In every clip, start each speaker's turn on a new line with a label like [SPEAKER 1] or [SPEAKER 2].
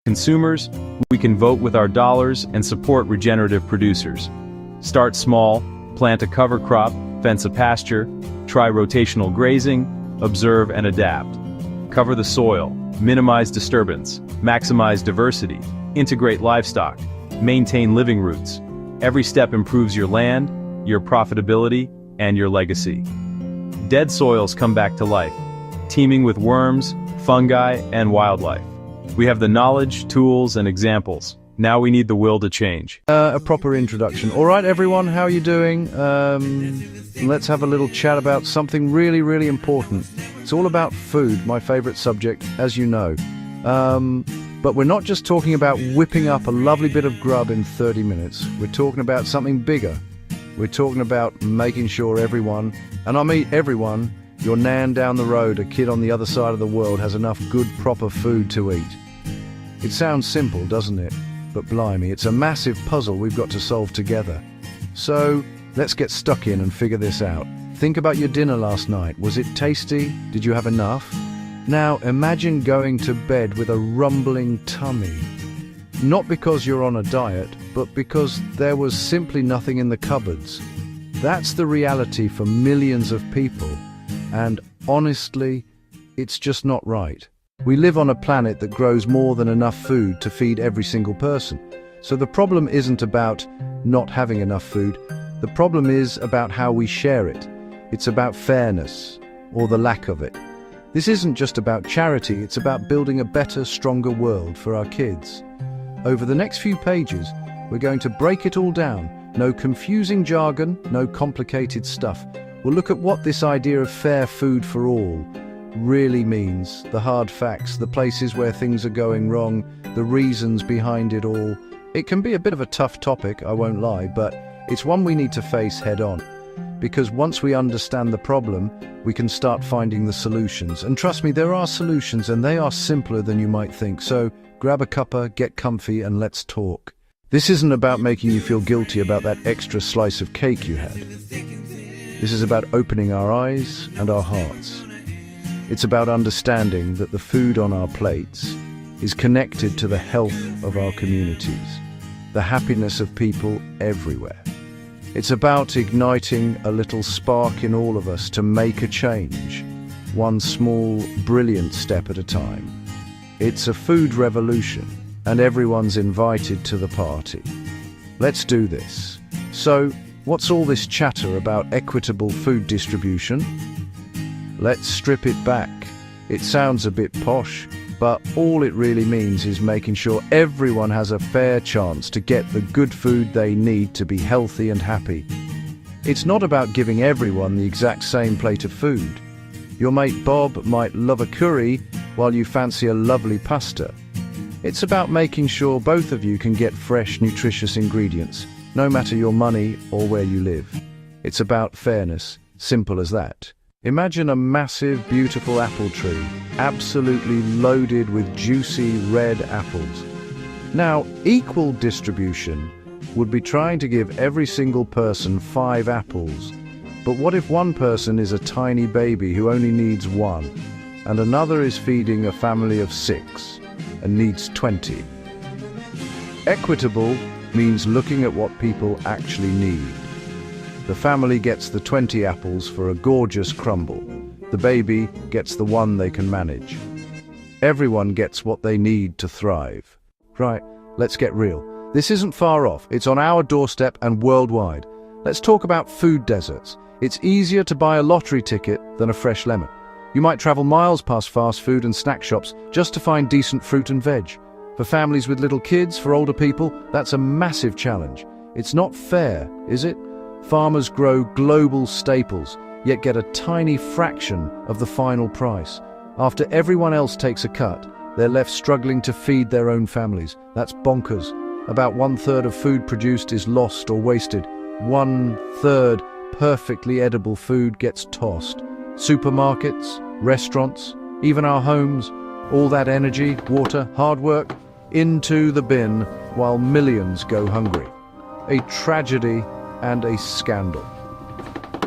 [SPEAKER 1] Consumers, we can vote with our dollars and support regenerative producers. Start small, plant a cover crop, fence a pasture, try rotational grazing, observe and adapt. Cover the soil, minimize disturbance, maximize diversity, integrate livestock, maintain living routes. Every step improves your land, your profitability, and your legacy. Dead soils come back to life, teeming with worms, fungi, and wildlife. We have the knowledge, tools, and examples. Now we need the will to change.
[SPEAKER 2] A proper introduction. All right, everyone, how are you doing? Let's have a little chat about something really, really important. It's all about food, my favorite subject, as you know. But we're not just talking about whipping up a lovely bit of grub in 30 minutes. We're talking about something bigger. We're talking about making sure everyone, and I mean everyone, your nan down the road, a kid on the other side of the world, has enough good, proper food to eat. It sounds simple, doesn't it? But blimey, it's a massive puzzle we've got to solve together. So, let's get stuck in and figure this out. Think about your dinner last night. Was it tasty? Did you have enough? Now, imagine going to bed with a rumbling tummy. Not because you're on a diet, but because there was simply nothing in the cupboards. That's the reality for millions of people. And honestly, it's just not right. We live on a planet that grows more than enough food to feed every single person. So the problem isn't about not having enough food. The problem is about how we share it. It's about fairness, or the lack of it. This isn't just about charity, it's about building a better, stronger world for our kids. Over the next few pages, we're going to break it all down. No confusing jargon, no complicated stuff. We'll look at what this idea of fair food for all really means, the hard facts, the places where things are going wrong, the reasons behind it all. It can be a bit of a tough topic, I won't lie, but it's one we need to face head on. Because once we understand the problem, we can start finding the solutions. And trust me, there are solutions, and they are simpler than you might think. So grab a cuppa, get comfy, and let's talk. This isn't about making you feel guilty about that extra slice of cake you had. This is about opening our eyes and our hearts. It's about understanding that the food on our plates is connected to the health of our communities, the happiness of people everywhere. It's about igniting a little spark in all of us to make a change, one small, brilliant step at a time. It's a food revolution, and everyone's invited to the party. Let's do this. So, what's all this chatter about equitable food distribution? Let's strip it back. It sounds a bit posh, but all it really means is making sure everyone has a fair chance to get the good food they need to be healthy and happy. It's not about giving everyone the exact same plate of food. Your mate Bob might love a curry while you fancy a lovely pasta. It's about making sure both of you can get fresh, nutritious ingredients, no matter your money or where you live. It's about fairness, simple as that. Imagine a massive, beautiful apple tree, absolutely loaded with juicy red apples. Now, equal distribution would be trying to give every single person 5 apples. But what if one person is a tiny baby who only needs 1, and another is feeding a family of 6 and needs 20? Equitable means looking at what people actually need. The family gets the 20 apples for a gorgeous crumble. The baby gets the 1 they can manage. Everyone gets what they need to thrive. Right, let's get real. This isn't far off. It's on our doorstep and worldwide. Let's talk about food deserts. It's easier to buy a lottery ticket than a fresh lemon. You might travel miles past fast food and snack shops just to find decent fruit and veg. For families with little kids, for older people, that's a massive challenge. It's not fair, is it? Farmers grow global staples, yet get a tiny fraction of the final price. After everyone else takes a cut, they're left struggling to feed their own families. That's bonkers. About 1/3 of food produced is lost or wasted. 1/3 perfectly edible food gets tossed. Supermarkets, restaurants, even our homes, all that energy, water, hard work, into the bin while millions go hungry. A tragedy and a scandal.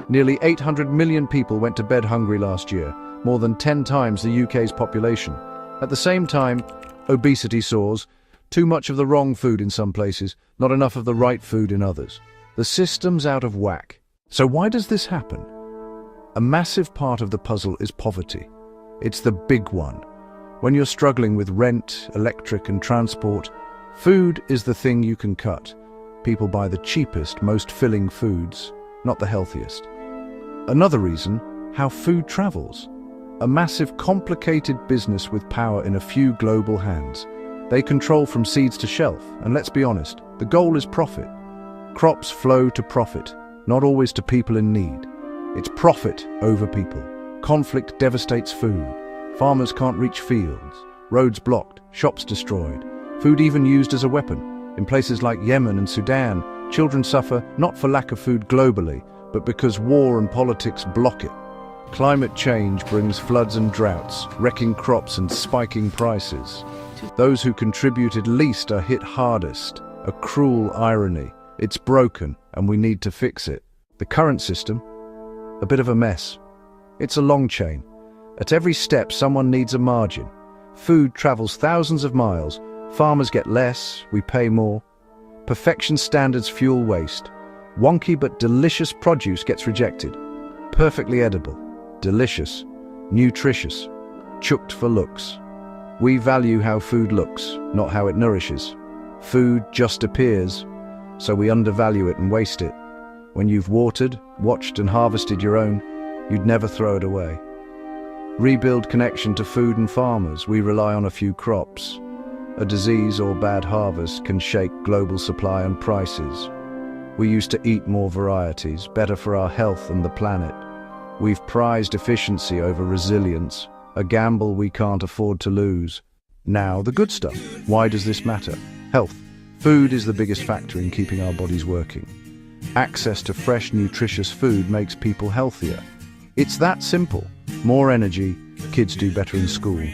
[SPEAKER 2] Nearly 800 million people went to bed hungry last year, more than 10 times the UK's population. At the same time, Obesity soars. Too much of the wrong food in some places, not enough of the right food in others. The system's out of whack. So why does this happen? A massive part of the puzzle is poverty. It's the big one. When you're struggling with rent, electric, and transport, food is the thing you can cut. People buy the cheapest, most filling foods, not the healthiest. Another reason, how food travels. A massive, complicated business with power in a few global hands. They control from seeds to shelf, and let's be honest, the goal is profit. Crops flow to profit, not always to people in need. It's profit over people. Conflict devastates food. Farmers can't reach fields. Roads blocked, shops destroyed. Food even used as a weapon. In places like Yemen and Sudan, children suffer not for lack of food globally, but because war and politics block it. Climate change brings floods and droughts, wrecking crops and spiking prices. Those who contributed least are hit hardest. A cruel irony. It's broken, and we need to fix it. The current system? A bit of a mess. It's a long chain. At every step, someone needs a margin. Food travels thousands of miles. Farmers get less, we pay more. Perfection standards fuel waste. Wonky but delicious produce gets rejected. Perfectly edible, delicious, nutritious, chucked for looks. We value how food looks, not how it nourishes. Food just appears, so we undervalue it and waste it. When you've watered, watched and harvested your own, you'd never throw it away. Rebuild connection to food and farmers. We rely on a few crops. A disease or bad harvest can shake global supply and prices. We used to eat more varieties, better for our health and the planet. We've prized efficiency over resilience, a gamble we can't afford to lose. Now, the good stuff. Why does this matter? Health. Food is the biggest factor in keeping our bodies working. Access to fresh, nutritious food makes people healthier. It's that simple. More energy, kids do better in school.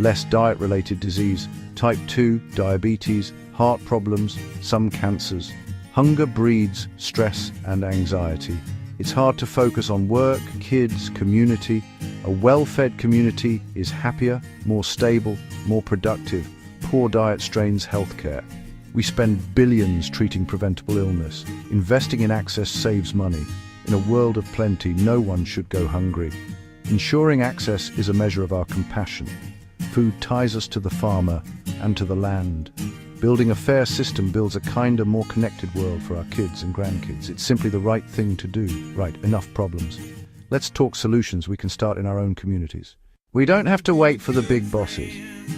[SPEAKER 2] Less diet-related disease, type 2, diabetes, heart problems, some cancers. Hunger breeds stress and anxiety. It's hard to focus on work, kids, community. A well-fed community is happier, more stable, more productive. Poor diet strains healthcare. We spend billions treating preventable illness. Investing in access saves money. In a world of plenty, no one should go hungry. Ensuring access is a measure of our compassion. Food ties us to the farmer and to the land. Building a fair system builds a kinder, more connected world for our kids and grandkids. It's simply the right thing to do. Right, enough problems. Let's talk solutions we can start in our own communities. We don't have to wait for the big bosses.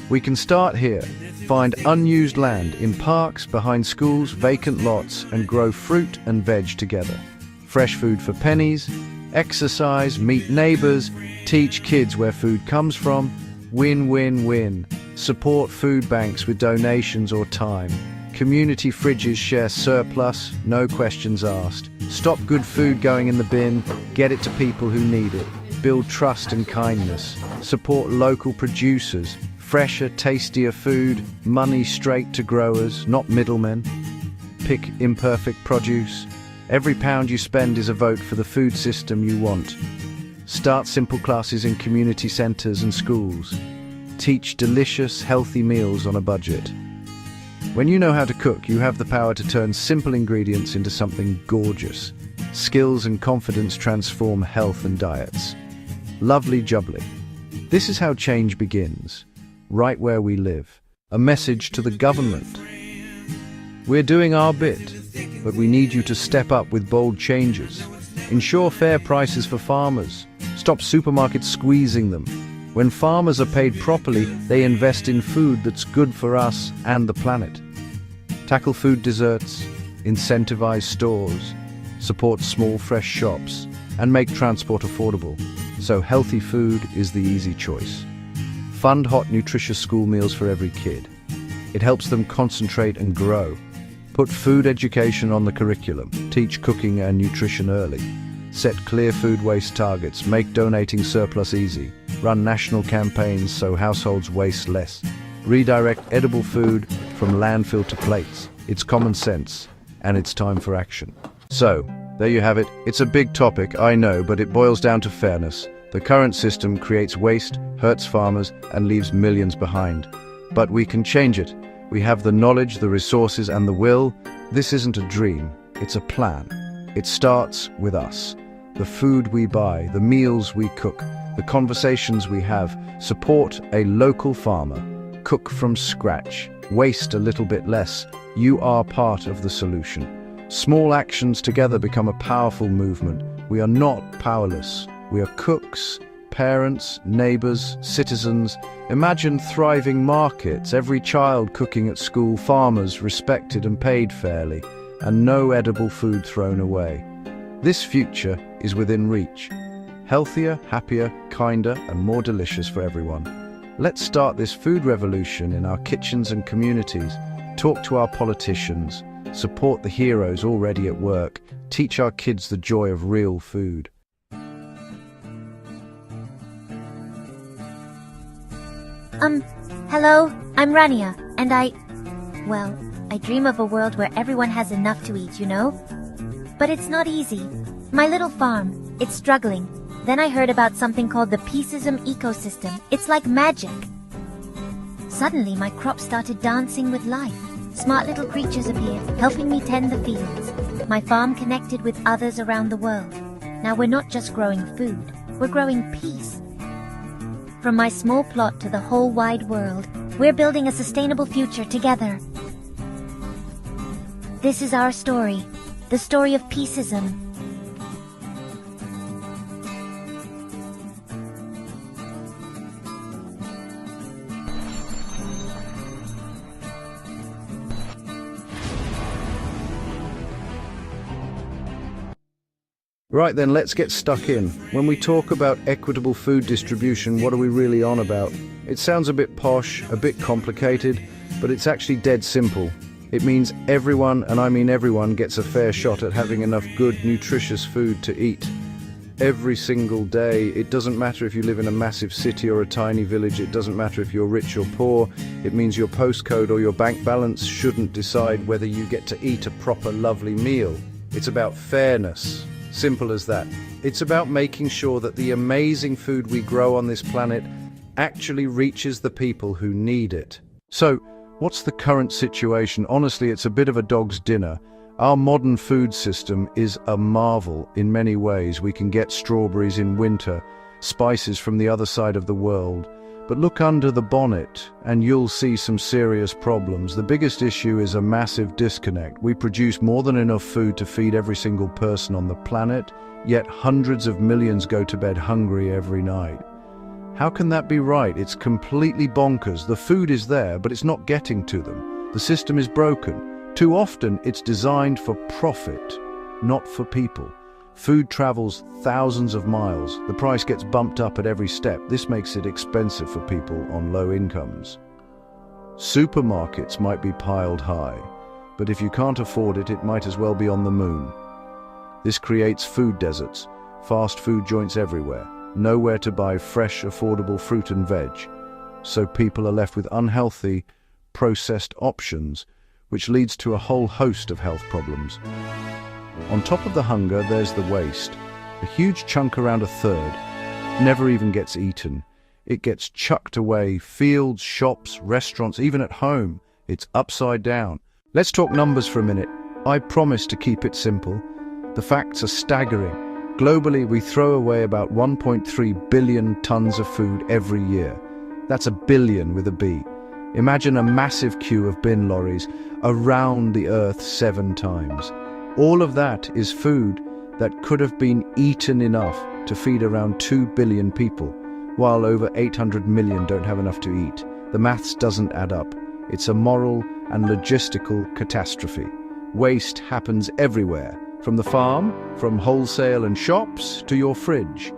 [SPEAKER 2] We can start here. Find unused land in parks, behind schools, vacant lots, and grow fruit and veg together. Fresh food for pennies, exercise, meet neighbors, teach kids where food comes from. Win, win, win. Support food banks with donations or time. Community fridges share surplus, no questions asked. Stop good food going in the bin, get it to people who need it. Build trust and kindness. Support local producers. Fresher, tastier food, money straight to growers, not middlemen. Pick imperfect produce. Every pound you spend is a vote for the food system you want. Start simple classes in community centres and schools. Teach delicious, healthy meals on a budget. When you know how to cook, you have the power to turn simple ingredients into something gorgeous. Skills and confidence transform health and diets. Lovely jubbly. This is how change begins, right where we live. A message to the government. We're doing our bit, but we need you to step up with bold changes. Ensure fair prices for farmers. Stop supermarkets squeezing them. When farmers are paid properly, they invest in food that's good for us and the planet. Tackle food deserts, incentivize stores, support small fresh shops, and make transport affordable, so healthy food is the easy choice. Fund hot, nutritious school meals for every kid. It helps them concentrate and grow. Put food education on the curriculum. Teach cooking and nutrition early. Set clear food waste targets. Make donating surplus easy. Run national campaigns so households waste less. Redirect edible food from landfill to plates. It's common sense, and it's time for action. So, there you have it. It's a big topic, I know, but it boils down to fairness. The current system creates waste, hurts farmers, and leaves millions behind. But we can change it. We have the knowledge, the resources, and the will. This isn't a dream, it's a plan. It starts with us. The food we buy, the meals we cook, the conversations we have. Support a local farmer. Cook from scratch. Waste a little bit less. You are part of the solution. Small actions together become a powerful movement. We are not powerless. We are cooks, parents, neighbors, citizens. Imagine thriving markets, every child cooking at school, farmers respected and paid fairly, and no edible food thrown away. This future is within reach. Healthier, happier, kinder, and more delicious for everyone. Let's start this food revolution in our kitchens and communities. Talk to our politicians. Support the heroes already at work. Teach our kids the joy of real food.
[SPEAKER 3] Hello, I'm Rania, and I dream of a world where everyone has enough to eat, you know? But it's not easy. My little farm, it's struggling. Then I heard about something called the Peaceism ecosystem. It's like magic. Suddenly, my crops started dancing with life. Smart little creatures appeared, helping me tend the fields. My farm connected with others around the world. Now we're not just growing food, we're growing peace. From my small plot to the whole wide world, we're building a sustainable future together. This is our story, the story of Peaceism.
[SPEAKER 2] Right then, let's get stuck in. When we talk about equitable food distribution, what are we really on about? It sounds a bit posh, a bit complicated, but it's actually dead simple. It means everyone, and I mean everyone, gets a fair shot at having enough good, nutritious food to eat. Every single day. It doesn't matter if you live in a massive city or a tiny village. It doesn't matter if you're rich or poor. It means your postcode or your bank balance shouldn't decide whether you get to eat a proper, lovely meal. It's about fairness. Simple as that. It's about making sure that the amazing food we grow on this planet actually reaches the people who need it. So, what's the current situation? Honestly, it's a bit of a dog's dinner. Our modern food system is a marvel in many ways. We can get strawberries in winter, spices from the other side of the world. But look under the bonnet and you'll see some serious problems. The biggest issue is a massive disconnect. We produce more than enough food to feed every single person on the planet, yet hundreds of millions go to bed hungry every night. How can that be right? It's completely bonkers. The food is there, but it's not getting to them. The system is broken. Too often, it's designed for profit, not for people. Food travels thousands of miles. The price gets bumped up at every step. This makes it expensive for people on low incomes. Supermarkets might be piled high, but if you can't afford it, it might as well be on the moon. This creates food deserts, fast food joints everywhere, nowhere to buy fresh, affordable fruit and veg. So people are left with unhealthy, processed options, which leads to a whole host of health problems. On top of the hunger, there's the waste. A huge chunk, around a third, never even gets eaten. It gets chucked away. Fields, shops, restaurants, even at home. It's upside down. Let's talk numbers for a minute. I promise to keep it simple. The facts are staggering. Globally, we throw away about 1.3 billion tons of food every year. That's a billion with a B. Imagine a massive queue of bin lorries around the earth 7 times. All of that is food that could have been eaten enough to feed around 2 billion people, while over 800 million don't have enough to eat. The maths doesn't add up. It's a moral and logistical catastrophe. Waste happens everywhere, from the farm, from wholesale and shops, to your fridge.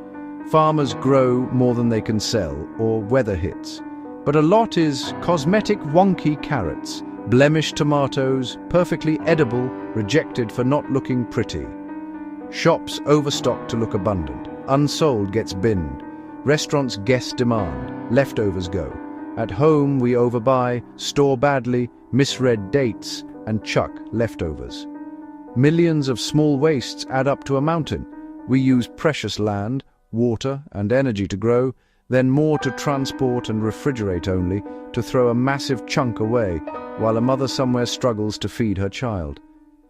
[SPEAKER 2] Farmers grow more than they can sell, or weather hits. But a lot is cosmetic wonky carrots, blemished tomatoes, perfectly edible, rejected for not looking pretty. Shops overstock to look abundant. Unsold gets binned. Restaurants guess demand. Leftovers go. At home we overbuy, store badly, misread dates, and chuck leftovers. Millions of small wastes add up to a mountain. We use precious land, water, and energy to grow, then more to transport and refrigerate only to throw a massive chunk away, while a mother somewhere struggles to feed her child.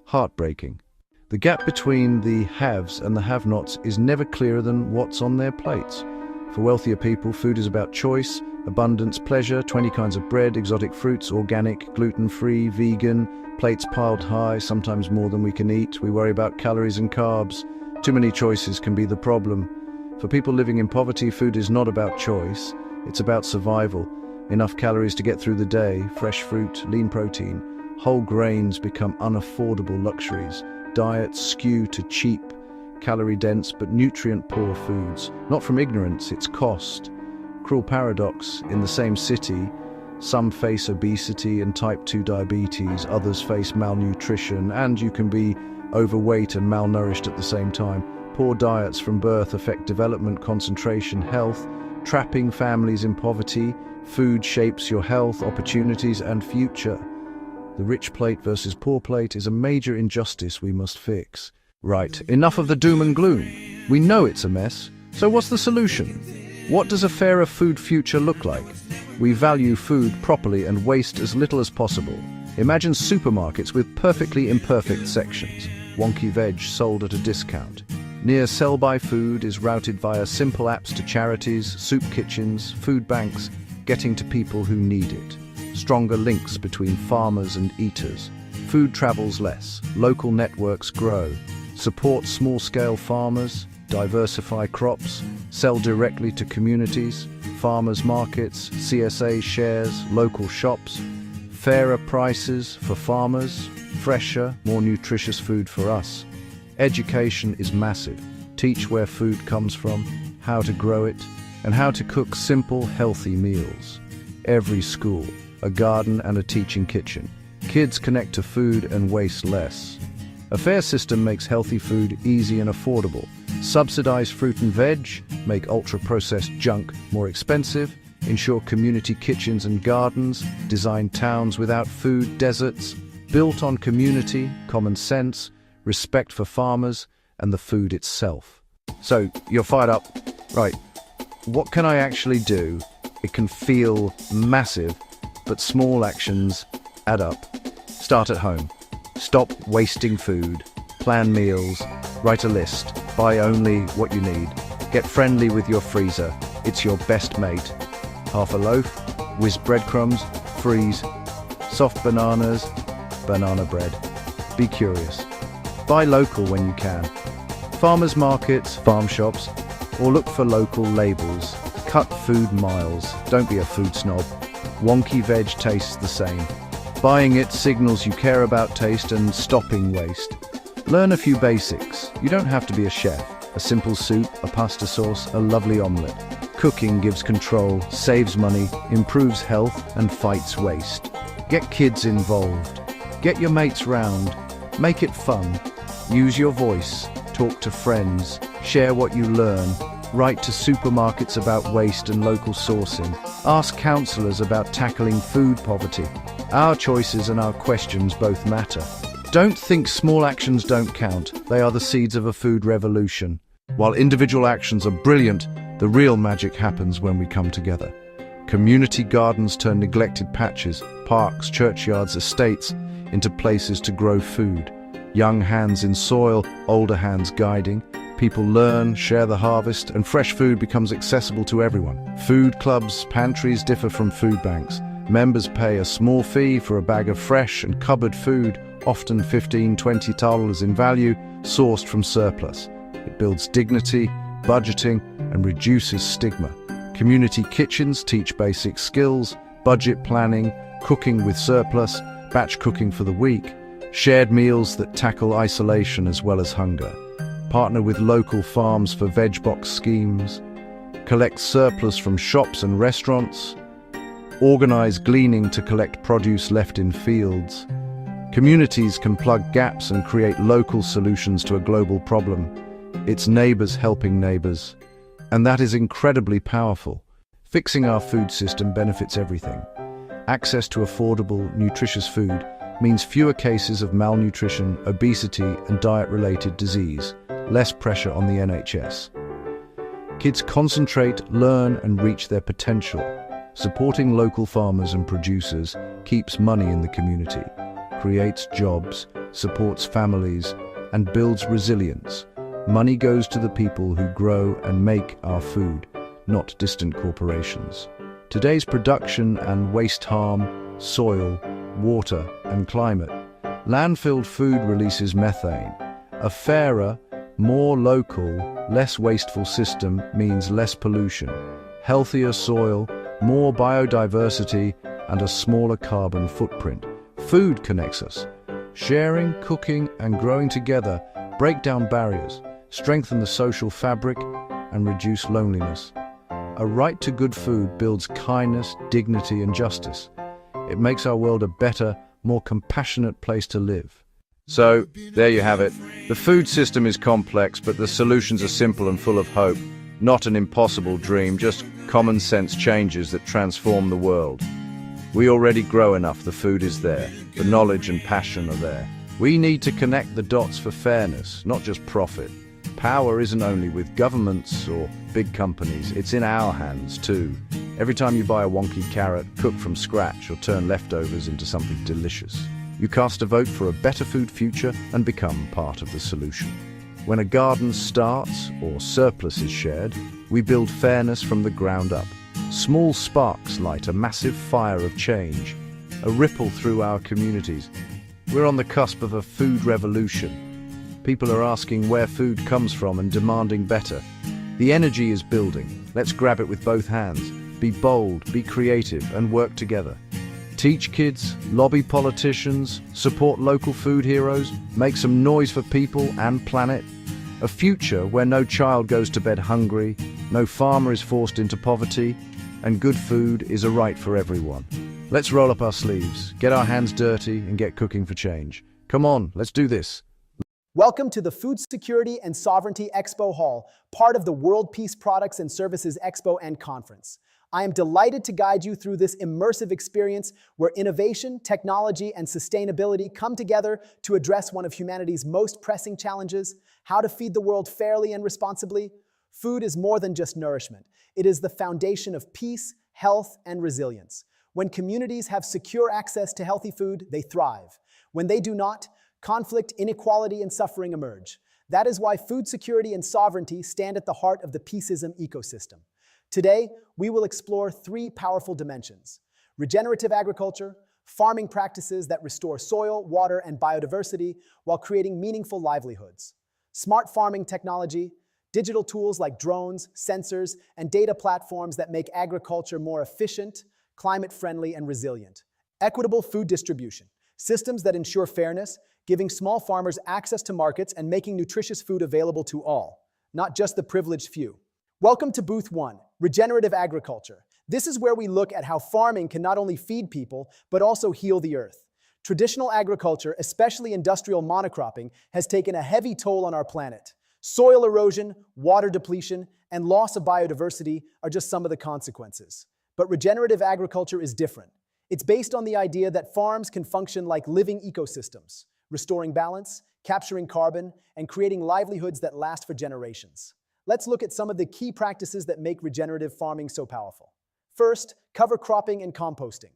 [SPEAKER 2] Heartbreaking. The gap between the haves and the have-nots is never clearer than what's on their plates. For wealthier people, food is about choice, abundance, pleasure, 20 kinds of bread, exotic fruits, organic, gluten-free, vegan, plates piled high, sometimes more than we can eat. We worry about calories and carbs. Too many choices can be the problem. For people living in poverty, food is not about choice, it's about survival. Enough calories to get through the day, fresh fruit, lean protein. Whole grains become unaffordable luxuries. Diets skew to cheap, calorie-dense but nutrient-poor foods. Not from ignorance, it's cost. Cruel paradox, in the same city, some face obesity and type 2 diabetes, others face malnutrition, and you can be overweight and malnourished at the same time. Poor diets from birth affect development, concentration, health, trapping families in poverty. Food shapes your health, opportunities, and future. The rich plate versus poor plate is a major injustice we must fix. Right, enough of the doom and gloom. We know it's a mess, so what's the solution? What does a fairer food future look like? We value food properly and waste as little as possible. Imagine supermarkets with perfectly imperfect sections. Wonky veg sold at a discount. Near sell-by food is routed via simple apps to charities, soup kitchens, food banks, getting to people who need it. Stronger links between farmers and eaters. Food travels less, local networks grow. Support small-scale farmers, diversify crops, sell directly to communities, farmers markets, CSA shares, local shops, fairer prices for farmers, fresher, more nutritious food for us. Education is massive. Teach where food comes from, how to grow it, and how to cook simple, healthy meals. Every school, a garden and a teaching kitchen. Kids connect to food and waste less. A fair system makes healthy food easy and affordable. Subsidize fruit and veg, make ultra-processed junk more expensive, ensure community kitchens and gardens, design towns without food deserts, built on community, common sense, respect for farmers, and the food itself. So, you're fired up? Right. What can I actually do? It can feel massive, but small actions add up. Start at home. Stop wasting food. Plan meals. Write a list. Buy only what you need. Get friendly with your freezer. It's your best mate. Half a loaf, whiz breadcrumbs, freeze. Soft bananas, banana bread. Be curious. Buy local when you can. Farmers markets, farm shops, or look for local labels. Cut food miles. Don't be a food snob. Wonky veg tastes the same. Buying it signals you care about taste and stopping waste. Learn a few basics. You don't have to be a chef. A simple soup, a pasta sauce, a lovely omelette. Cooking gives control, saves money, improves health, and fights waste. Get kids involved. Get your mates round. Make it fun. Use your voice. Talk to friends. Share what you learn. Write to supermarkets about waste and local sourcing. Ask counsellors about tackling food poverty. Our choices and our questions both matter. Don't think small actions don't count. They are the seeds of a food revolution. While individual actions are brilliant, the real magic happens when we come together. Community gardens turn neglected patches, parks, churchyards, estates into places to grow food. Young hands in soil, older hands guiding. People learn, share the harvest, and fresh food becomes accessible to everyone. Food clubs, pantries differ from food banks. Members pay a small fee for a bag of fresh and cupboard food, often $15–20 in value, sourced from surplus. It builds dignity, budgeting, and reduces stigma. Community kitchens teach basic skills, budget planning, cooking with surplus, batch cooking for the week, shared meals that tackle isolation as well as hunger. Partner with local farms for veg box schemes. Collect surplus from shops and restaurants. Organize gleaning to collect produce left in fields. Communities can plug gaps and create local solutions to a global problem. It's neighbors helping neighbors. And that is incredibly powerful. Fixing our food system benefits everything. Access to affordable, nutritious food means fewer cases of malnutrition, obesity, and diet-related disease. Less pressure on the NHS. Kids concentrate, learn, and reach their potential. Supporting local farmers and producers keeps money in the community, creates jobs, supports families, and builds resilience. Money goes to the people who grow and make our food, not distant corporations. Today's production and waste harm soil, water, and climate. Landfilled food releases methane. A fairer, more local, less wasteful system means less pollution, healthier soil, more biodiversity, and a smaller carbon footprint. Food connects us. Sharing, cooking, and growing together break down barriers, strengthen the social fabric, and reduce loneliness. A right to good food builds kindness, dignity, and justice. It makes our world a better, more compassionate place to live. So, there you have it. The food system is complex, but the solutions are simple and full of hope. Not an impossible dream, just common sense changes that transform the world. We already grow enough, the food is there. The knowledge and passion are there. We need to connect the dots for fairness, not just profit. Power isn't only with governments or big companies, it's in our hands too. Every time you buy a wonky carrot, cook from scratch, or turn leftovers into something delicious, you cast a vote for a better food future and become part of the solution. When a garden starts or surplus is shared, we build fairness from the ground up. Small sparks light a massive fire of change, a ripple through our communities. We're on the cusp of a food revolution. People are asking where food comes from and demanding better. The energy is building. Let's grab it with both hands. Be bold, be creative, and work together. Teach kids, lobby politicians, support local food heroes, make some noise for people and planet. A future where no child goes to bed hungry, no farmer is forced into poverty, and good food is a right for everyone. Let's roll up our sleeves, get our hands dirty, and get cooking for change. Come on, let's do this.
[SPEAKER 4] Welcome to the Food Security and Sovereignty Expo Hall, part of the World Peace Products and Services Expo and Conference. I am delighted to guide you through this immersive experience where innovation, technology, and sustainability come together to address one of humanity's most pressing challenges: how to feed the world fairly and responsibly. Food is more than just nourishment. It is the foundation of peace, health, and resilience. When communities have secure access to healthy food, they thrive. When they do not, conflict, inequality, and suffering emerge. That is why food security and sovereignty stand at the heart of the peaceism ecosystem. Today, we will explore three powerful dimensions: regenerative agriculture, farming practices that restore soil, water, and biodiversity while creating meaningful livelihoods; smart farming technology, digital tools like drones, sensors, and data platforms that make agriculture more efficient, climate-friendly, and resilient; equitable food distribution, systems that ensure fairness, giving small farmers access to markets and making nutritious food available to all, not just the privileged few. Welcome to Booth 1, Regenerative Agriculture. This is where we look at how farming can not only feed people, but also heal the earth. Traditional agriculture, especially industrial monocropping, has taken a heavy toll on our planet. Soil erosion, water depletion, and loss of biodiversity are just some of the consequences. But regenerative agriculture is different. It's based on the idea that farms can function like living ecosystems, restoring balance, capturing carbon, and creating livelihoods that last for generations. Let's look at some of the key practices that make regenerative farming so powerful. First, cover cropping and composting.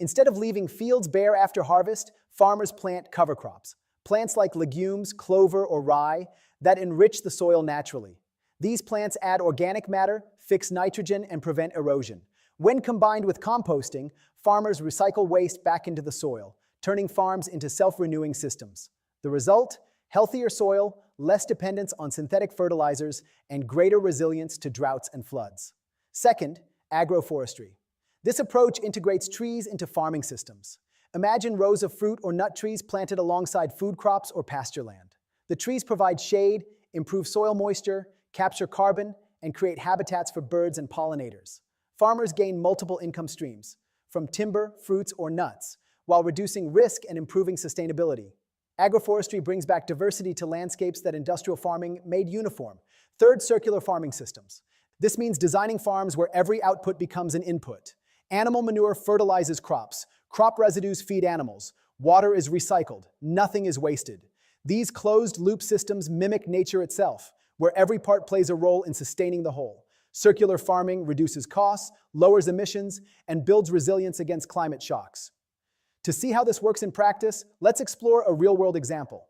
[SPEAKER 4] Instead of leaving fields bare after harvest, farmers plant cover crops, plants like legumes, clover, or rye, that enrich the soil naturally. These plants add organic matter, fix nitrogen, and prevent erosion. When combined with composting, farmers recycle waste back into the soil, turning farms into self-renewing systems. The result? Healthier soil, less dependence on synthetic fertilizers, and greater resilience to droughts and floods. Second, agroforestry. This approach integrates trees into farming systems. Imagine rows of fruit or nut trees planted alongside food crops or pasture land. The trees provide shade, improve soil moisture, capture carbon, and create habitats for birds and pollinators. Farmers gain multiple income streams, from timber, fruits, or nuts, while reducing risk and improving sustainability. Agroforestry brings back diversity to landscapes that industrial farming made uniform. Third, circular farming systems. This means designing farms where every output becomes an input. Animal manure fertilizes crops. Crop residues feed animals. Water is recycled. Nothing is wasted. These closed-loop systems mimic nature itself, where every part plays a role in sustaining the whole. Circular farming reduces costs, lowers emissions, and builds resilience against climate shocks. To see how this works in practice, let's explore a real-world example.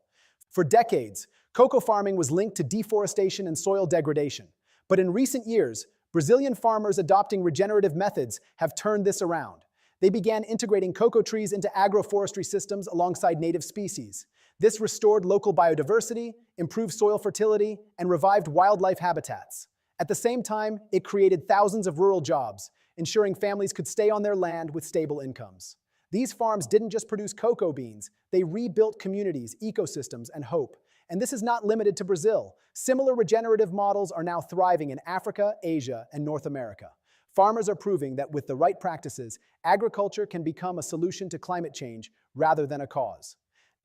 [SPEAKER 4] For decades, cocoa farming was linked to deforestation and soil degradation. But in recent years, Brazilian farmers adopting regenerative methods have turned this around. They began integrating cocoa trees into agroforestry systems alongside native species. This restored local biodiversity, improved soil fertility, and revived wildlife habitats. At the same time, it created thousands of rural jobs, ensuring families could stay on their land with stable incomes. These farms didn't just produce cocoa beans, they rebuilt communities, ecosystems, and hope. And this is not limited to Brazil. Similar regenerative models are now thriving in Africa, Asia, and North America. Farmers are proving that with the right practices, agriculture can become a solution to climate change rather than a cause.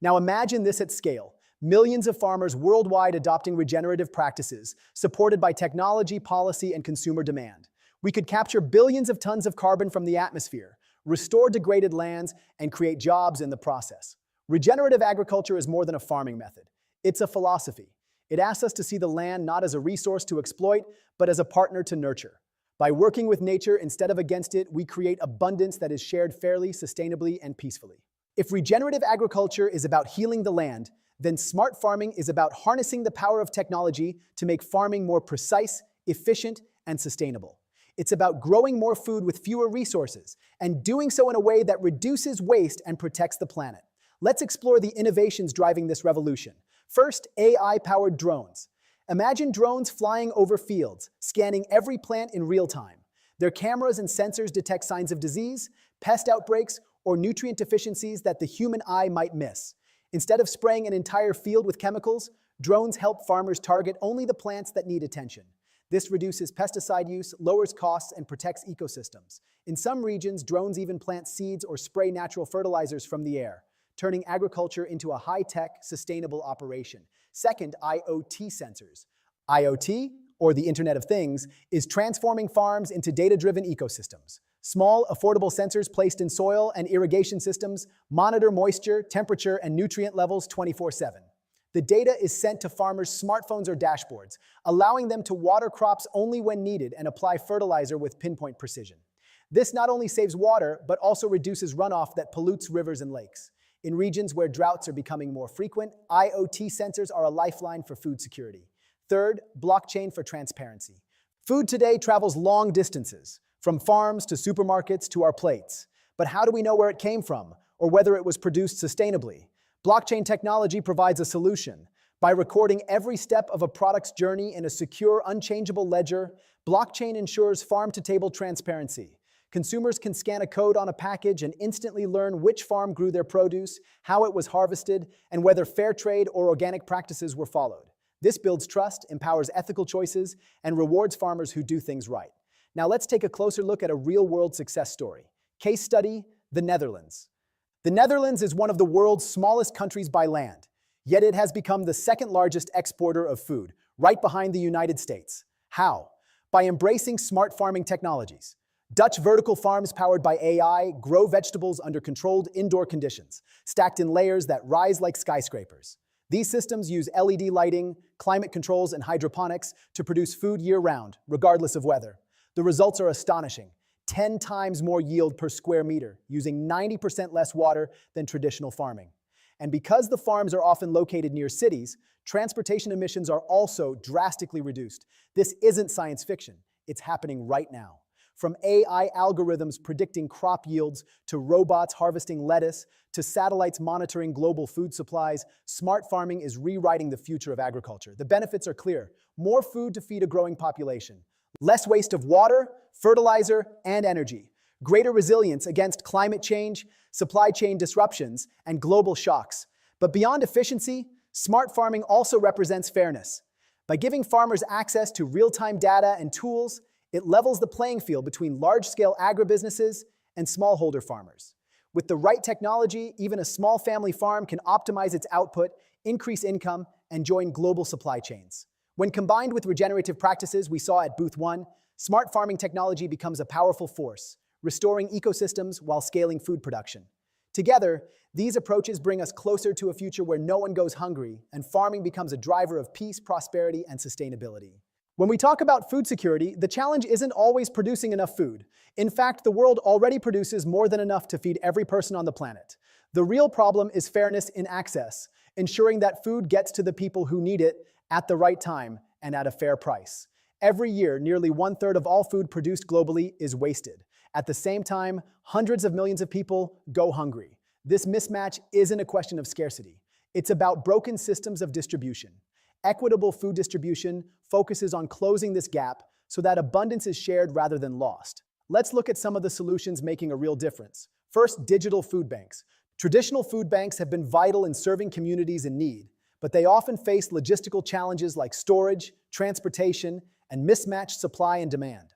[SPEAKER 4] Now imagine this at scale. Millions of farmers worldwide adopting regenerative practices, supported by technology, policy, and consumer demand. We could capture billions of tons of carbon from the atmosphere, restore degraded lands, and create jobs in the process. Regenerative agriculture is more than a farming method. It's a philosophy. It asks us to see the land not as a resource to exploit, but as a partner to nurture. By working with nature instead of against it, we create abundance that is shared fairly, sustainably, and peacefully. If regenerative agriculture is about healing the land, then smart farming is about harnessing the power of technology to make farming more precise, efficient, and sustainable. It's about growing more food with fewer resources, and doing so in a way that reduces waste and protects the planet. Let's explore the innovations driving this revolution. First, AI-powered drones. Imagine drones flying over fields, scanning every plant in real time. Their cameras and sensors detect signs of disease, pest outbreaks, or nutrient deficiencies that the human eye might miss. Instead of spraying an entire field with chemicals, drones help farmers target only the plants that need attention. This reduces pesticide use, lowers costs, and protects ecosystems. In some regions, drones even plant seeds or spray natural fertilizers from the air, turning agriculture into a high-tech, sustainable operation. Second, IoT sensors. IoT, or the Internet of Things, is transforming farms into data-driven ecosystems. Small, affordable sensors placed in soil and irrigation systems monitor moisture, temperature, and nutrient levels 24/7. The data is sent to farmers' smartphones or dashboards, allowing them to water crops only when needed and apply fertilizer with pinpoint precision. This not only saves water, but also reduces runoff that pollutes rivers and lakes. In regions where droughts are becoming more frequent, IoT sensors are a lifeline for food security. Third, blockchain for transparency. Food today travels long distances, from farms to supermarkets to our plates. But how do we know where it came from, or whether it was produced sustainably? Blockchain technology provides a solution. By recording every step of a product's journey in a secure, unchangeable ledger, blockchain ensures farm-to-table transparency. Consumers can scan a code on a package and instantly learn which farm grew their produce, how it was harvested, and whether fair trade or organic practices were followed. This builds trust, empowers ethical choices, and rewards farmers who do things right. Now let's take a closer look at a real-world success story. Case study, the Netherlands. The Netherlands is one of the world's smallest countries by land, yet it has become the second largest exporter of food, right behind the United States. How? By embracing smart farming technologies. Dutch vertical farms powered by AI grow vegetables under controlled indoor conditions, stacked in layers that rise like skyscrapers. These systems use LED lighting, climate controls, and hydroponics to produce food year-round, regardless of weather. The results are astonishing. 10 times more yield per square meter, using 90% less water than traditional farming. And because the farms are often located near cities, transportation emissions are also drastically reduced. This isn't science fiction. It's happening right now. From AI algorithms predicting crop yields, to robots harvesting lettuce, to satellites monitoring global food supplies, smart farming is rewriting the future of agriculture. The benefits are clear. More food to feed a growing population. Less waste of water, fertilizer, and energy. Greater resilience against climate change, supply chain disruptions, and global shocks. But beyond efficiency, smart farming also represents fairness. By giving farmers access to real-time data and tools, it levels the playing field between large-scale agribusinesses and smallholder farmers. With the right technology, even a small family farm can optimize its output, increase income, and join global supply chains. When combined with regenerative practices we saw at Booth 1, smart farming technology becomes a powerful force, restoring ecosystems while scaling food production. Together, these approaches bring us closer to a future where no one goes hungry and farming becomes a driver of peace, prosperity, and sustainability. When we talk about food security, the challenge isn't always producing enough food. In fact, the world already produces more than enough to feed every person on the planet. The real problem is fairness in access, ensuring that food gets to the people who need it at the right time and at a fair price. Every year, nearly 1/3 of all food produced globally is wasted. At the same time, hundreds of millions of people go hungry. This mismatch isn't a question of scarcity. It's about broken systems of distribution. Equitable food distribution focuses on closing this gap so that abundance is shared rather than lost. Let's look at some of the solutions making a real difference. First, digital food banks. Traditional food banks have been vital in serving communities in need, but they often face logistical challenges like storage, transportation, and mismatched supply and demand.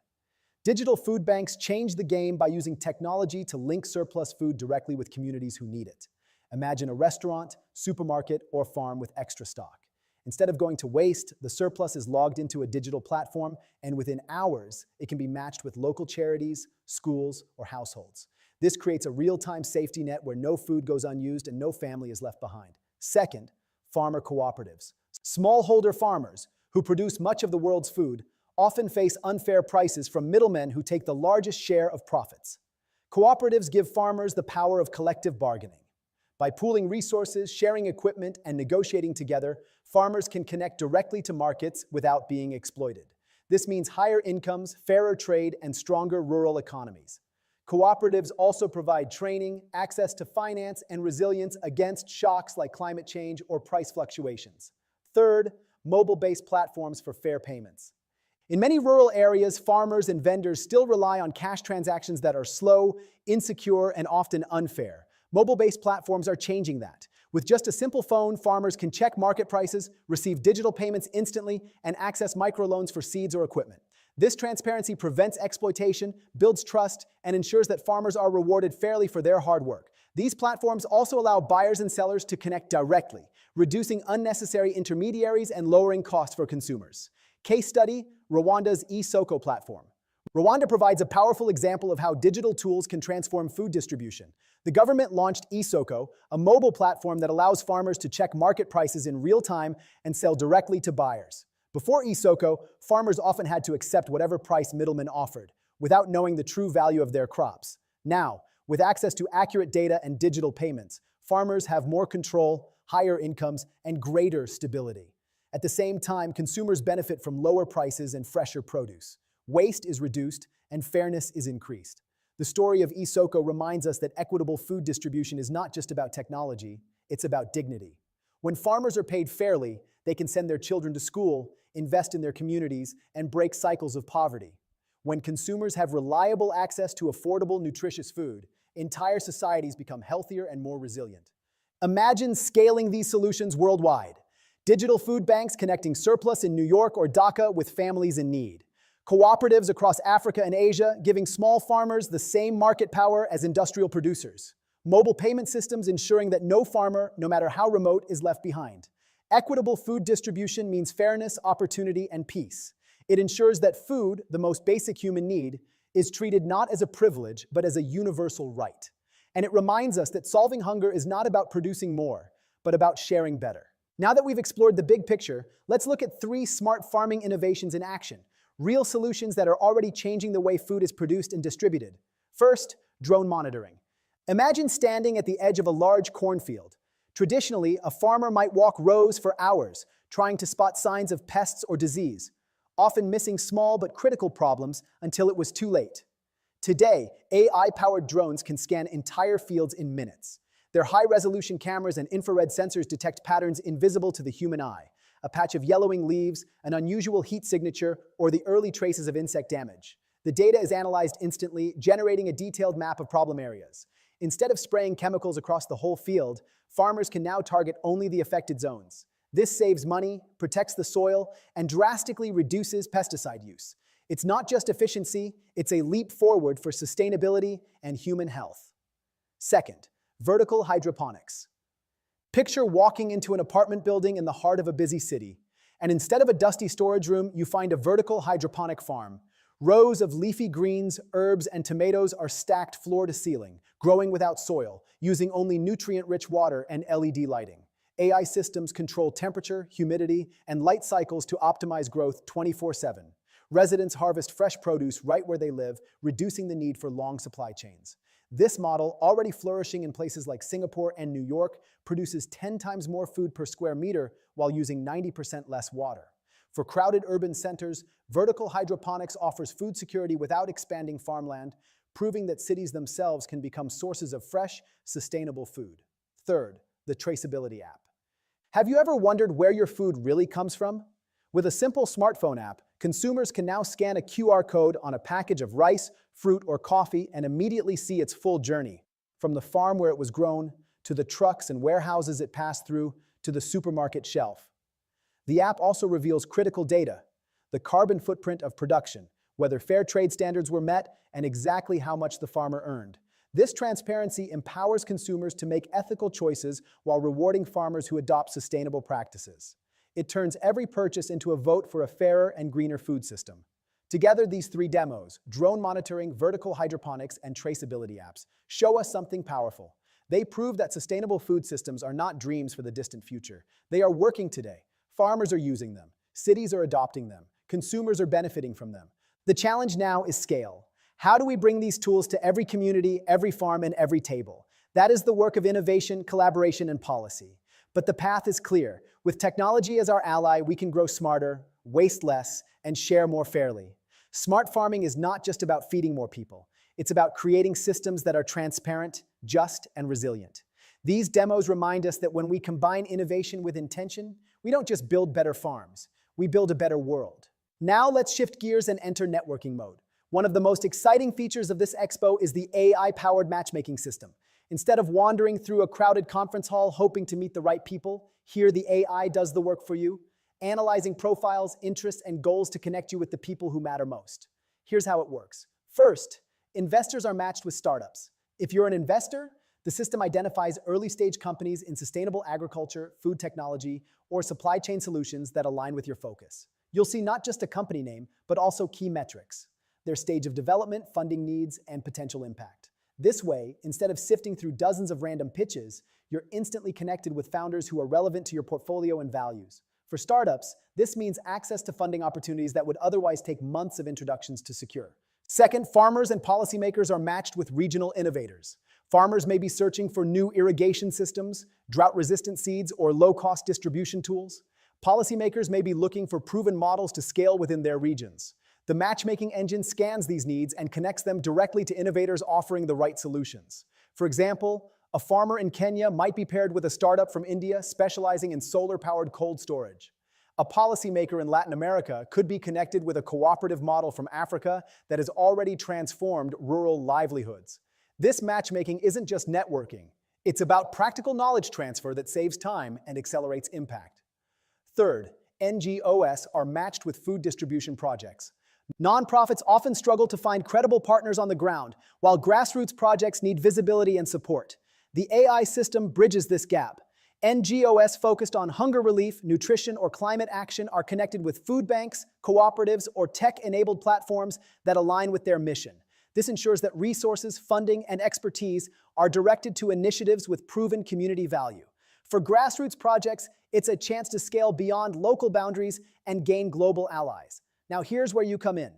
[SPEAKER 4] Digital food banks change the game by using technology to link surplus food directly with communities who need it. Imagine a restaurant, supermarket, or farm with extra stock. Instead of going to waste, the surplus is logged into a digital platform, and within hours, it can be matched with local charities, schools, or households. This creates a real-time safety net where no food goes unused and no family is left behind. Second, farmer cooperatives. Smallholder farmers, who produce much of the world's food, often face unfair prices from middlemen who take the largest share of profits. Cooperatives give farmers the power of collective bargaining. By pooling resources, sharing equipment, and negotiating together, farmers can connect directly to markets without being exploited. This means higher incomes, fairer trade, and stronger rural economies. Cooperatives also provide training, access to finance, and resilience against shocks like climate change or price fluctuations. Third, mobile-based platforms for fair payments. In many rural areas, farmers and vendors still rely on cash transactions that are slow, insecure, and often unfair. Mobile-based platforms are changing that. With just a simple phone, farmers can check market prices, receive digital payments instantly, and access microloans for seeds or equipment. This transparency prevents exploitation, builds trust, and ensures that farmers are rewarded fairly for their hard work. These platforms also allow buyers and sellers to connect directly, reducing unnecessary intermediaries and lowering costs for consumers. Case study, Rwanda's eSoko platform. Rwanda provides a powerful example of how digital tools can transform food distribution. The government launched eSoko, a mobile platform that allows farmers to check market prices in real time and sell directly to buyers. Before eSoko, farmers often had to accept whatever price middlemen offered, without knowing the true value of their crops. Now, with access to accurate data and digital payments, farmers have more control, higher incomes, and greater stability. At the same time, consumers benefit from lower prices and fresher produce. Waste is reduced, and fairness is increased. The story of eSoko reminds us that equitable food distribution is not just about technology, it's about dignity. When farmers are paid fairly, they can send their children to school, invest in their communities, and break cycles of poverty. When consumers have reliable access to affordable, nutritious food, entire societies become healthier and more resilient. Imagine scaling these solutions worldwide. Digital food banks connecting surplus in New York or Dhaka with families in need. Cooperatives across Africa and Asia giving small farmers the same market power as industrial producers. Mobile payment systems ensuring that no farmer, no matter how remote, is left behind. Equitable food distribution means fairness, opportunity, and peace. It ensures that food, the most basic human need, is treated not as a privilege, but as a universal right. And it reminds us that solving hunger is not about producing more, but about sharing better. Now that we've explored the big picture, let's look at 3 smart farming innovations in action. Real solutions that are already changing the way food is produced and distributed. First, drone monitoring. Imagine standing at the edge of a large cornfield. Traditionally, a farmer might walk rows for hours, trying to spot signs of pests or disease, often missing small but critical problems until it was too late. Today, AI-powered drones can scan entire fields in minutes. Their high-resolution cameras and infrared sensors detect patterns invisible to the human eye. A patch of yellowing leaves, an unusual heat signature, or the early traces of insect damage. The data is analyzed instantly, generating a detailed map of problem areas. Instead of spraying chemicals across the whole field, farmers can now target only the affected zones. This saves money, protects the soil, and drastically reduces pesticide use. It's not just efficiency, it's a leap forward for sustainability and human health. Second, vertical hydroponics. Picture walking into an apartment building in the heart of a busy city, and instead of a dusty storage room, you find a vertical hydroponic farm. Rows of leafy greens, herbs, and tomatoes are stacked floor to ceiling, growing without soil, using only nutrient-rich water and LED lighting. AI systems control temperature, humidity, and light cycles to optimize growth 24/7. Residents harvest fresh produce right where they live, reducing the need for long supply chains. This model, already flourishing in places like Singapore and New York, produces 10 times more food per square meter while using 90% less water. For crowded urban centers, vertical hydroponics offers food security without expanding farmland, proving that cities themselves can become sources of fresh, sustainable food. Third, the traceability app. Have you ever wondered where your food really comes from? With a simple smartphone app, consumers can now scan a QR code on a package of rice, fruit, or coffee and immediately see its full journey, from the farm where it was grown, to the trucks and warehouses it passed through, to the supermarket shelf. The app also reveals critical data, the carbon footprint of production, whether fair trade standards were met, and exactly how much the farmer earned. This transparency empowers consumers to make ethical choices while rewarding farmers who adopt sustainable practices. It turns every purchase into a vote for a fairer and greener food system. Together, these three demos, drone monitoring, vertical hydroponics, and traceability apps, show us something powerful. They prove that sustainable food systems are not dreams for the distant future. They are working today. Farmers are using them. Cities are adopting them. Consumers are benefiting from them. The challenge now is scale. How do we bring these tools to every community, every farm, and every table? That is the work of innovation, collaboration, and policy. But the path is clear. With technology as our ally, we can grow smarter, waste less, and share more fairly. Smart farming is not just about feeding more people. It's about creating systems that are transparent, just, and resilient. These demos remind us that when we combine innovation with intention, we don't just build better farms, we build a better world. Now let's shift gears and enter networking mode. One of the most exciting features of this expo is the AI-powered matchmaking system. Instead of wandering through a crowded conference hall hoping to meet the right people, here the AI does the work for you, analyzing profiles, interests, and goals to connect you with the people who matter most. Here's how it works. First, investors are matched with startups. If you're an investor, the system identifies early-stage companies in sustainable agriculture, food technology, or supply chain solutions that align with your focus. You'll see not just a company name, but also key metrics, their stage of development, funding needs, and potential impact. This way, instead of sifting through dozens of random pitches, you're instantly connected with founders who are relevant to your portfolio and values. For startups, this means access to funding opportunities that would otherwise take months of introductions to secure. Second, farmers and policymakers are matched with regional innovators. Farmers may be searching for new irrigation systems, drought-resistant seeds, or low-cost distribution tools. Policymakers may be looking for proven models to scale within their regions. The matchmaking engine scans these needs and connects them directly to innovators offering the right solutions. For example, a farmer in Kenya might be paired with a startup from India specializing in solar-powered cold storage. A policymaker in Latin America could be connected with a cooperative model from Africa that has already transformed rural livelihoods. This matchmaking isn't just networking. It's about practical knowledge transfer that saves time and accelerates impact. Third, NGOs are matched with food distribution projects. Nonprofits often struggle to find credible partners on the ground, while grassroots projects need visibility and support. The AI system bridges this gap. NGOs focused on hunger relief, nutrition, or climate action are connected with food banks, cooperatives, or tech-enabled platforms that align with their mission. This ensures that resources, funding, and expertise are directed to initiatives with proven community value. For grassroots projects, it's a chance to scale beyond local boundaries and gain global allies. Now here's where you come in.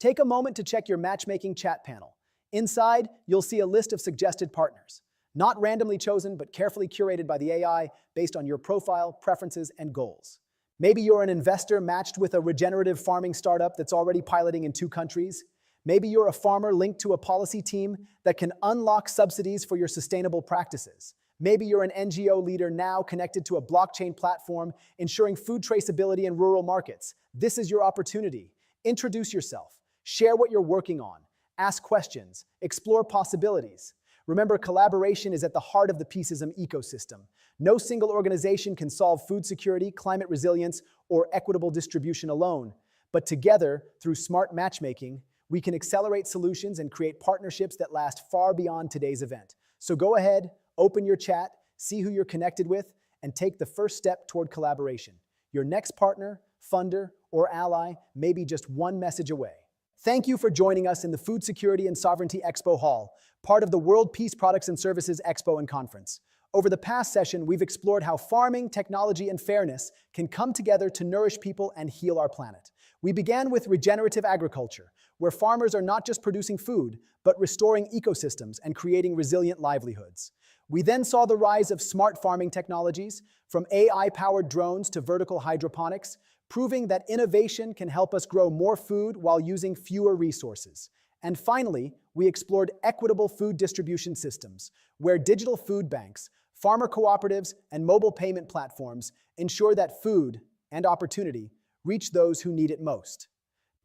[SPEAKER 4] Take a moment to check your matchmaking chat panel. Inside, you'll see a list of suggested partners. Not randomly chosen, but carefully curated by the AI based on your profile, preferences, and goals. Maybe you're an investor matched with a regenerative farming startup that's already piloting in 2 countries. Maybe you're a farmer linked to a policy team that can unlock subsidies for your sustainable practices. Maybe you're an NGO leader now connected to a blockchain platform ensuring food traceability in rural markets. This is your opportunity. Introduce yourself. Share what you're working on. Ask questions. Explore possibilities. Remember, collaboration is at the heart of the Peaceism ecosystem. No single organization can solve food security, climate resilience, or equitable distribution alone. But together, through smart matchmaking, we can accelerate solutions and create partnerships that last far beyond today's event. So go ahead, open your chat, see who you're connected with, and take the first step toward collaboration. Your next partner, funder, or ally may be just one message away. Thank you for joining us in the Food Security and Sovereignty Expo Hall, part of the World Peace Products and Services Expo and Conference. Over the past session, we've explored how farming, technology, and fairness can come together to nourish people and heal our planet. We began with regenerative agriculture, where farmers are not just producing food, but restoring ecosystems and creating resilient livelihoods. We then saw the rise of smart farming technologies, from AI-powered drones to vertical hydroponics, proving that innovation can help us grow more food while using fewer resources. And finally, we explored equitable food distribution systems, where digital food banks, farmer cooperatives, and mobile payment platforms ensure that food and opportunity reach those who need it most.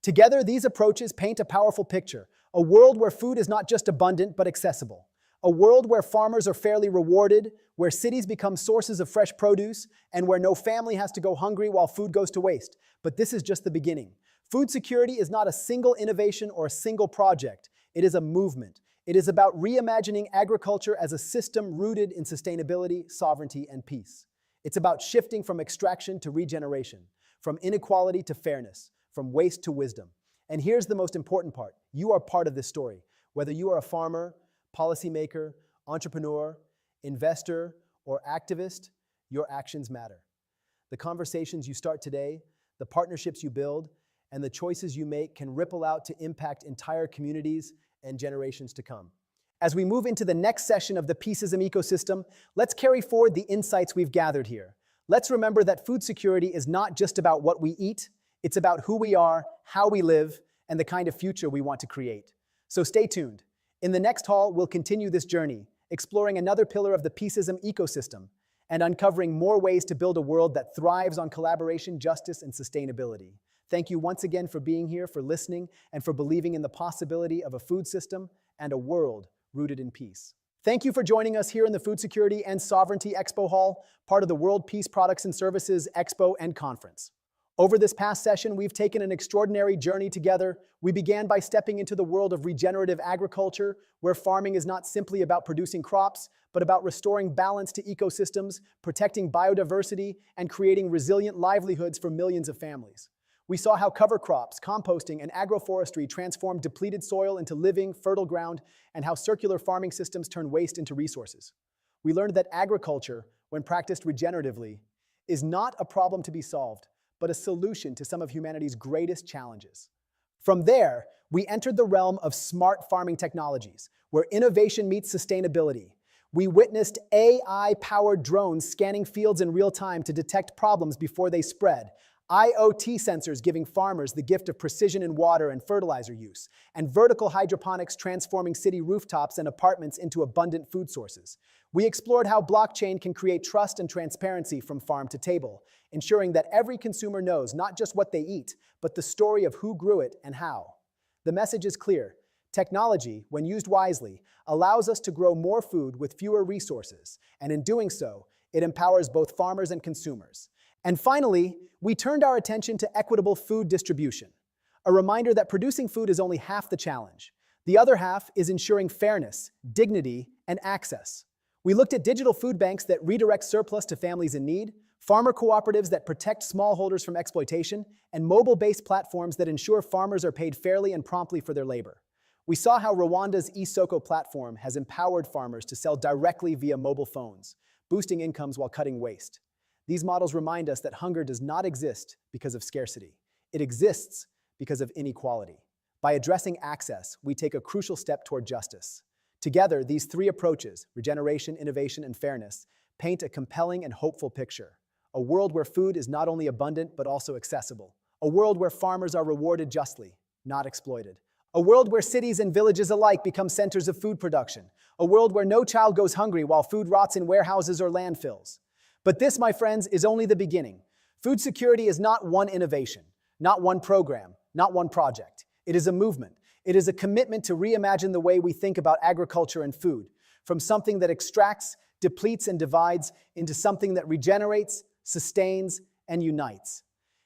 [SPEAKER 4] Together, these approaches paint a powerful picture, a world where food is not just abundant but accessible. A world where farmers are fairly rewarded, where cities become sources of fresh produce, and where no family has to go hungry while food goes to waste. But this is just the beginning. Food security is not a single innovation or a single project. It is a movement. It is about reimagining agriculture as a system rooted in sustainability, sovereignty, and peace. It's about shifting from extraction to regeneration, from inequality to fairness, from waste to wisdom. And here's the most important part. You are part of this story. Whether you are a farmer, policymaker, entrepreneur, investor, or activist, your actions matter. The conversations you start today, the partnerships you build, and the choices you make can ripple out to impact entire communities and generations to come. As we move into the next session of the Peaceism ecosystem, let's carry forward the insights we've gathered here. Let's remember that food security is not just about what we eat, it's about who we are, how we live, and the kind of future we want to create. So stay tuned. In the next hall, we'll continue this journey, exploring another pillar of the Peaceism ecosystem and uncovering more ways to build a world that thrives on collaboration, justice, and sustainability. Thank you once again for being here, for listening, and for believing in the possibility of a food system and a world rooted in peace. Thank you for joining us here in the Food Security and Sovereignty Expo Hall, part of the World Peace Products and Services Expo and Conference. Over this past session, we've taken an extraordinary journey together. We began by stepping into the world of regenerative agriculture, where farming is not simply about producing crops, but about restoring balance to ecosystems, protecting biodiversity, and creating resilient livelihoods for millions of families. We saw how cover crops, composting, and agroforestry transform depleted soil into living, fertile ground, and how circular farming systems turn waste into resources. We learned that agriculture, when practiced regeneratively, is not a problem to be solved, but a solution to some of humanity's greatest challenges. From there, we entered the realm of smart farming technologies, where innovation meets sustainability. We witnessed AI-powered drones scanning fields in real time to detect problems before they spread, IoT sensors giving farmers the gift of precision in water and fertilizer use, and vertical hydroponics transforming city rooftops and apartments into abundant food sources. We explored how blockchain can create trust and transparency from farm to table, ensuring that every consumer knows not just what they eat, but the story of who grew it and how. The message is clear. Technology, when used wisely, allows us to grow more food with fewer resources, and in doing so, it empowers both farmers and consumers. And finally, we turned our attention to equitable food distribution, a reminder that producing food is only half the challenge. The other half is ensuring fairness, dignity, and access. We looked at digital food banks that redirect surplus to families in need, farmer cooperatives that protect smallholders from exploitation, and mobile-based platforms that ensure farmers are paid fairly and promptly for their labor. We saw how Rwanda's eSoko platform has empowered farmers to sell directly via mobile phones, boosting incomes while cutting waste. These models remind us that hunger does not exist because of scarcity. It exists because of inequality. By addressing access, we take a crucial step toward justice. Together, these three approaches, regeneration, innovation, and fairness, paint a compelling and hopeful picture. A world where food is not only abundant, but also accessible. A world where farmers are rewarded justly, not exploited. A world where cities and villages alike become centers of food production. A world where no child goes hungry while food rots in warehouses or landfills. But this, my friends, is only the beginning. Food security is not one innovation, not one program, not one project. It is a movement. It is a commitment to reimagine the way we think about agriculture and food, from something that extracts, depletes, and divides into something that regenerates, sustains, and unites.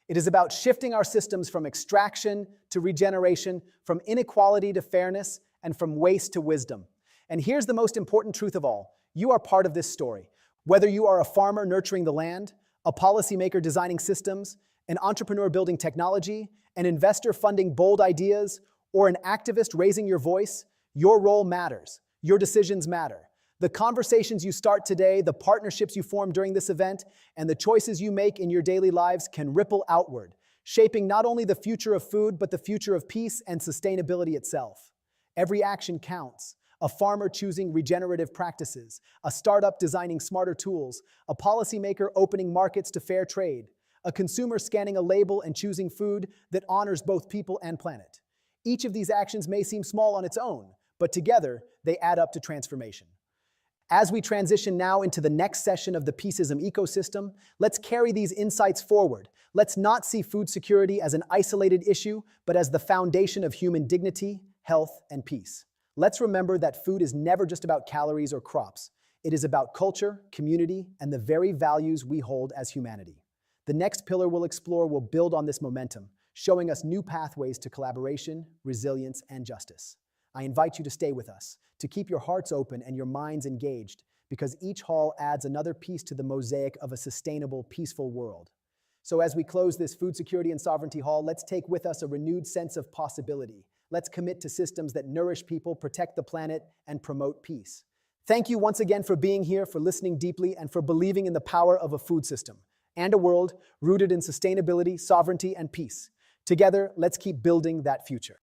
[SPEAKER 4] It is about shifting our systems from extraction to regeneration, from inequality to fairness, and from waste to wisdom. And here's the most important truth of all. You are part of this story. Whether you are a farmer nurturing the land, a policymaker designing systems, an entrepreneur building technology, an investor funding bold ideas, or an activist raising your voice, your role matters. Your decisions matter. The conversations you start today, the partnerships you form during this event, and the choices you make in your daily lives can ripple outward, shaping not only the future of food, but the future of peace and sustainability itself. Every action counts. A farmer choosing regenerative practices, a startup designing smarter tools, a policymaker opening markets to fair trade, a consumer scanning a label and choosing food that honors both people and planet. Each of these actions may seem small on its own, but together they add up to transformation. As we transition now into the next session of the Peaceism ecosystem, let's carry these insights forward. Let's not see food security as an isolated issue, but as the foundation of human dignity, health, and peace. Let's remember that food is never just about calories or crops. It is about culture, community, and the very values we hold as humanity. The next pillar we'll explore will build on this momentum, showing us new pathways to collaboration, resilience, and justice. I invite you to stay with us, to keep your hearts open and your minds engaged, because each hall adds another piece to the mosaic of a sustainable, peaceful world. So as we close this Food Security and Sovereignty Hall, let's take with us a renewed sense of possibility. Let's commit to systems that nourish people, protect the planet, and promote peace. Thank you once again for being here, for listening deeply, and for believing in the power of a food system and a world rooted in sustainability, sovereignty, and peace. Together, let's keep building that future.